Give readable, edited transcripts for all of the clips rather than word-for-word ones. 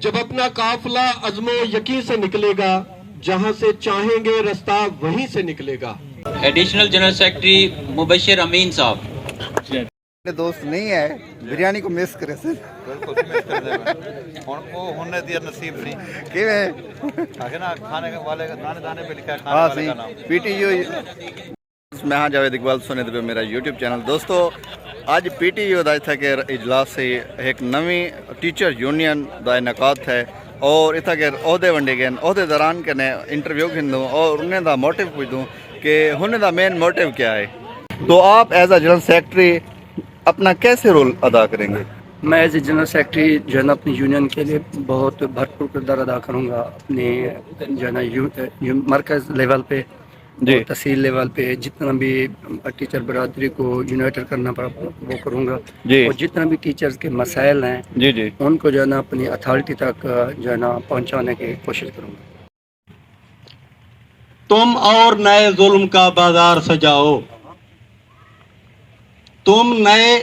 जब अपना काफिला अज़्मो यकीन से निकलेगा, जहां से चाहेंगे रास्ता वहीं से निकलेगा। एडिशनल जनरल सेक्रेटरी मुबशिर अमीन साहब। मेरे दोस्त नहीं है, बिरयानी को मिस करे सर। बिल्कुल मिस कर देगा। उनको होने दिया नसीब नहीं क्यों है? आगे ना खाने वाले का दाने दाने पे लिखा है खाने हाँ वाले सही का नाम। पीटीयू मैं हाँ जावेद इकबाल सुने थे मेरा यूट्यूब चैनल। दोस्तों आज पीटीयू ਦਾ ਇੱਥੇ ਕੇ इजलास से एक नवी टीचर यूनियन ਦਾ इनकाद है और इतना के अहदे वंडे गए अहदे दौरान कने इंटरव्यू खिंदूँ और उन्हें दा मोटिव पूछूँ कि उन्हें दा मेन मोटिव क्या है। तो आप एज अ जनरल सेक्रेटरी अपना कैसे रोल अदा करेंगे? मैं एज ए जनरल सेक्रेटरी जो है ना अपनी यूनियन के लिए बहुत भरपूर किरदार अदा करूँगा। अपने जो है ना मरकज़ लेवल पे और तहसील लेवल पे जितना भी टीचर बरादरी को यूनाइटेड करना पड़ा वो करूँगा और जितना भी टीचर्स के मसाइल हैं उनको जो है ना अपनी अथॉरिटी तक जो है ना पहुँचाने की कोशिश करूँगा। तुम और नए जुल्म का बाजार सजाओ, तुम नए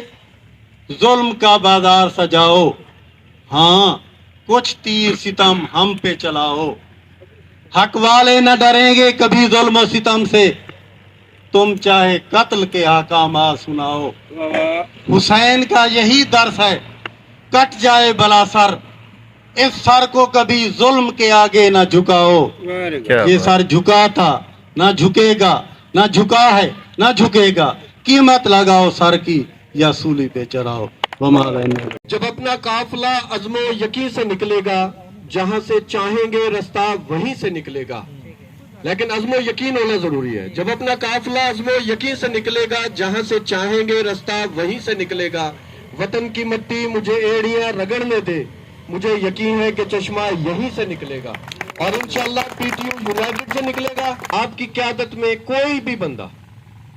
जुल्म का बाजार सजाओ, हाँ कुछ तीर सितम हम पे चलाओ। हक वाले न डरेंगे कभी जुल्म और सितम से, तुम चाहे कत्ल के हकामा सुनाओ। हुसैन का यही दर्स है, कट जाए भला सर, इस सर को कभी जुल्म के आगे न झुकाओ। ये सर झुका था, ना झुकेगा, ना झुका है, ना झुकेगा। कीमत लगाओ सर की या सूली पे चढ़ाओ। जब अपना काफिला अज़्मो यकीन से निकलेगा, जहां से चाहेंगे रास्ता वहीं से निकलेगा। लेकिन अज़्मो यकीन होना जरूरी है। जब अपना काफिला अज़्मो यकीन से निकलेगा, जहां से चाहेंगे रास्ता वहीं से निकलेगा। वतन की मिट्टी मुझे एड़ियां रगड़ने दे, मुझे यकीन है कि चश्मा यहीं से निकलेगा और इंशाअल्लाह पीटीयू यूनाइटेड से निकलेगा। आपकी क़यादत में कोई भी बंदा,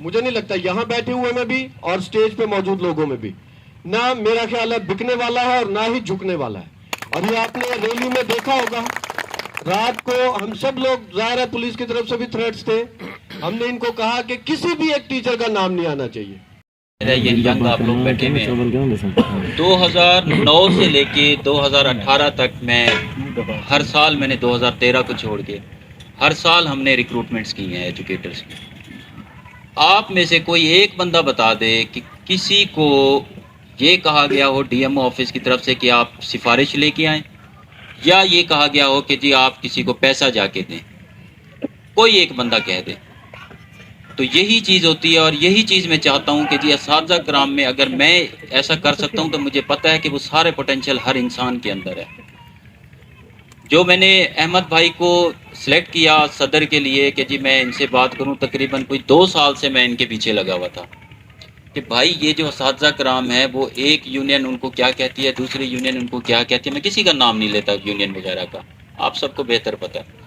मुझे नहीं लगता यहाँ बैठे हुए में भी और स्टेज पे मौजूद लोगों में भी, ना मेरा ख्याल है बिकने वाला है और ना ही झुकने वाला है। और ये आपने रैली में देखा होगा, रात को हम सब लोग, ज़ाहिर है पुलिस की तरफ से भी थ्रेट्स थे, हमने इनको कहा कि किसी भी एक टीचर का नाम नहीं आना चाहिए। ये यंग आप लोग बैठे हुए हैं। 2009 से लेके 2018 तक मैं हर साल, मैंने 2013 को छोड़ के हर साल हमने रिक्रूटमेंट्स की हैं एजुकेटर्स की। आप में से कोई एक बंदा बता दे कि किसी को ये कहा गया हो डीएमओ ऑफिस की तरफ से कि आप सिफारिश लेके आएँ, या ये कहा गया हो कि जी आप किसी को पैसा जाके दें। कोई एक बंदा कह दे तो यही चीज़ होती है। और यही चीज़ मैं चाहता हूँ कि जी असातिज़ा कराम में अगर मैं ऐसा कर सकता हूँ तो मुझे पता है कि वो सारे पोटेंशियल हर इंसान के अंदर है। जो मैंने अहमद भाई को सिलेक्ट किया सदर के लिए कि जी मैं इनसे बात करूँ, तकरीबन कोई 2 साल से मैं इनके पीछे लगा हुआ था कि भाई ये जो असातिज़ा कराम है वो एक यूनियन उनको क्या कहती है, दूसरी यूनियन उनको क्या कहती है। मैं किसी का नाम नहीं लेता यूनियन वगैरह का, आप सबको बेहतर पता है।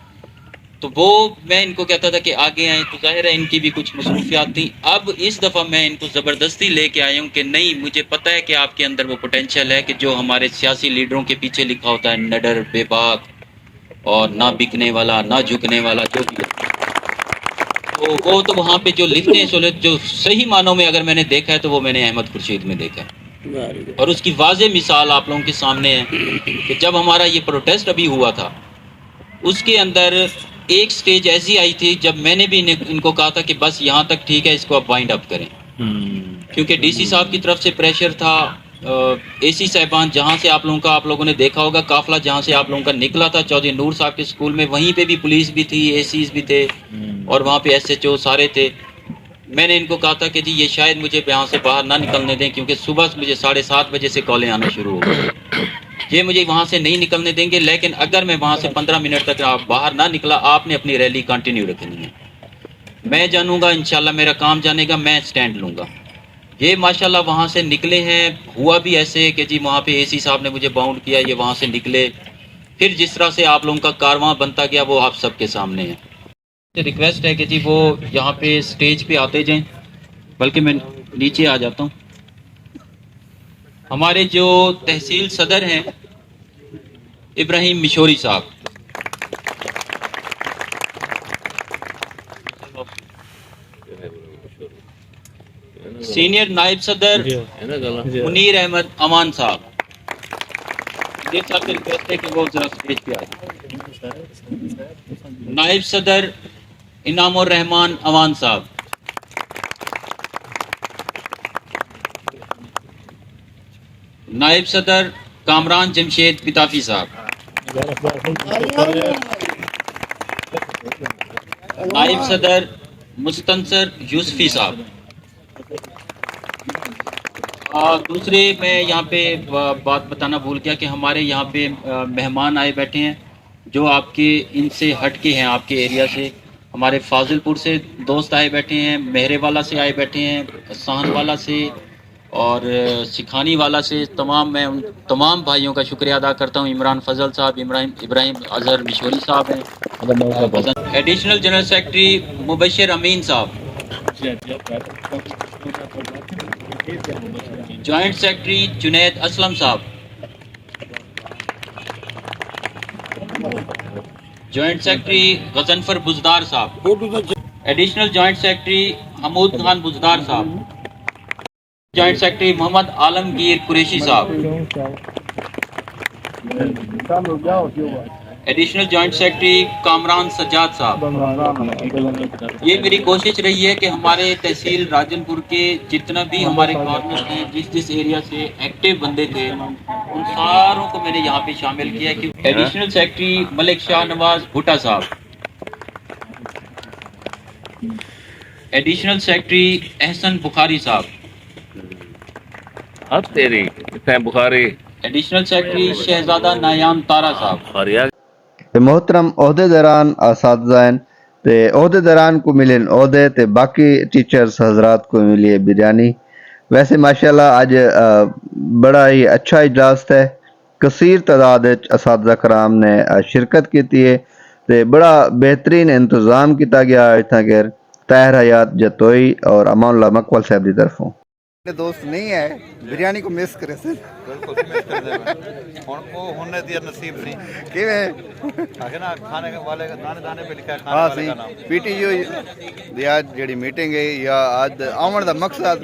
तो वो मैं इनको कहता था कि आगे आएँ, तो ज़ाहिर है इनकी भी कुछ मसरूफियात थी। अब इस दफ़ा मैं इनको ज़बरदस्ती लेके आया हूँ कि नहीं, मुझे पता है कि आपके अंदर वो पोटेंशियल है कि जो हमारे सियासी लीडरों के पीछे लिखा होता है नडर, बेबाक और ना बिकने वाला, ना झुकने वाला, जो भी है, तो वो तो वहाँ पे जो लिखते हैं जो सही मानों में अगर मैंने देखा है तो वो मैंने अहमद खुर्शीद में देखा है। और उसकी वाज़ेह मिसाल आप लोगों के सामने है कि जब हमारा ये प्रोटेस्ट अभी हुआ था उसके अंदर एक स्टेज ऐसी आई थी जब मैंने भी इनको कहा था कि बस यहाँ तक ठीक है, इसको आप वाइंड अप करें, क्योंकि डीसी साहब की तरफ से प्रेशर था। एसी साहिबान जहाँ से आप लोगों ने देखा होगा काफिला जहाँ से आप लोगों का निकला था चौधरी नूर साहब के स्कूल में, वहीं पे भी पुलिस भी थी, एसीज भी थे और वहाँ पे एसएचओ सारे थे। मैंने इनको कहा था कि जी ये शायद मुझे यहाँ से बाहर ना निकलने दें, क्योंकि सुबह मुझे 7:30 बजे से कॉलें आना शुरू हो गई, ये मुझे वहाँ से नहीं निकलने देंगे। लेकिन अगर मैं वहाँ से 15 मिनट तक बाहर ना निकला, आपने अपनी रैली कंटिन्यू रखनी है। मैं जानूँगा, इंशाल्लाह मेरा काम जानेगा, मैं स्टैंड लूँगा। ये माशाल्लाह वहाँ से निकले हैं। हुआ भी ऐसे कि जी वहाँ पे एसी साहब ने मुझे बाउंड किया, ये वहाँ से निकले। फिर जिस तरह से आप लोगों का कारवां बनता गया वो आप सबके सामने है। रिक्वेस्ट है कि जी वो यहाँ पे स्टेज पे आते जाएं, बल्कि मैं नीचे आ जाता हूँ। हमारे जो तहसील सदर हैं इब्राहिम मिशोरी साहब, सीनियर नायब सदर मुनीर अहमद अमान साहब, मेरे साथ रिक्वेस्ट है कि वो जरा स्टेज पे आ जाए। नायब सदर इनामुर रहमान अवान साहब, नायब सदर कामरान जमशेद पिताफी साहब, नायब सदर मुस्तनसर यूसफी साहब। दूसरे मैं यहाँ पे बात बताना भूल गया कि हमारे यहाँ पे मेहमान आए बैठे हैं जो आपके इनसे हट के हैं, आपके एरिया से। हमारे फाजिलपुर से दोस्त आए बैठे हैं, मेहरेवाला से आए बैठे हैं, साहनवाला से और सिखानी वाला से। मैं उन तमाम भाइयों का शुक्रिया अदा करता हूँ। इमरान फजल साहब, इब्राहिम अजहर मिशोरी साहब हैं, एडिशनल जनरल सेक्रेटरी मुबशर अमीन साहब, जॉइंट सेक्रेटरी जुनैद असलम साहब, जॉइंट सेक्रेटरी गजनफर बुजदार साहब, additional joint secretary Hamood Khan Buzdar साहब, जॉइंट सेक्रेटरी मोहम्मद आलमगीर कुरैशी साहब, additional joint secretary Kamran Sajjad साहब। ये मेरी कोशिश रही है कि हमारे तहसील राजनपुर के जितना भी हमारे कॉर्नर हैं, जिस एरिया से एक्टिव बंदे थे, उन सारों को मैंने यहाँ पे शामिल किया। कि एडिशनल सेक्रेटरी मलिक शाह नवाज भुट्टा साहब, एडिशनल सेक्रेटरी एहसन बुखारी साहब, बुखारी, एडिशनल सेक्रेटरी शहजादा नायाम तारा साहब। ते मोहतरम अहदेदारान असातिज़ान ते अहदेदारान को मिले अहदे ते बाकी टीचर्स हजरात को मिली है बिरयानी। वैसे माशाल्लाह आज बड़ा ही अच्छा इजलास है, कसीर तादाद असातिज़ा कराम ने शिरकत की है ते बड़ा बेहतरीन इंतज़ाम किया गया इतना कि ताहिर हयात जतोई और अमानुल्लाह मकबल साहब की तरफों। दोस्त नहीं है बिरयानी को मिस करे से बिल्कुल मिस कर देवे हुन को होने दी नसीब नहीं किवें आगे ना खाने वाले का दाने दाने पे लिखा है खाने हाँ वाले सी का नाम। पीटीयू दी आज जेडी मीटिंग है या आज आवन दा मकसद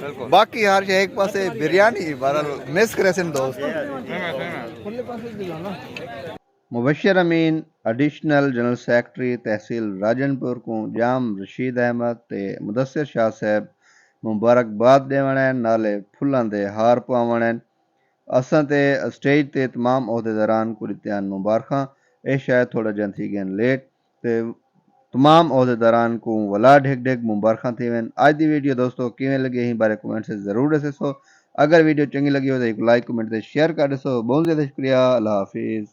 बिल्कुल बाकी हर शे एक पासे बिरयानी बहरहाल मिस करे से दोस्त। मुबशर अमीन एडिशनल जनरल सेक्रेटरी तहसील राजनपुर को जाम रशीद अहमद ते मुदस्सिर शाह साहब मुबारकबाद देवण नाले फुल्लां दे हार पवावण। असां ते स्टेज ते तमाम अहदेदारान को दित्तियां मुबारखां। ये शायद थोड़ा जन थी गए लेट ते तमाम अहदेदारान को वला ढेक ढेक मुबारखां थी वन। आज दी वीडियो दोस्तों किवें लगी यहीं बारे कमेंट से ज़रूर दसो। अगर वीडियो चंगी लगी हो तो एक लाइक कमेंट से शेयर कर दसो। बहुत ज़्यादा शुक्रिया। अल्लाह हाफिज़।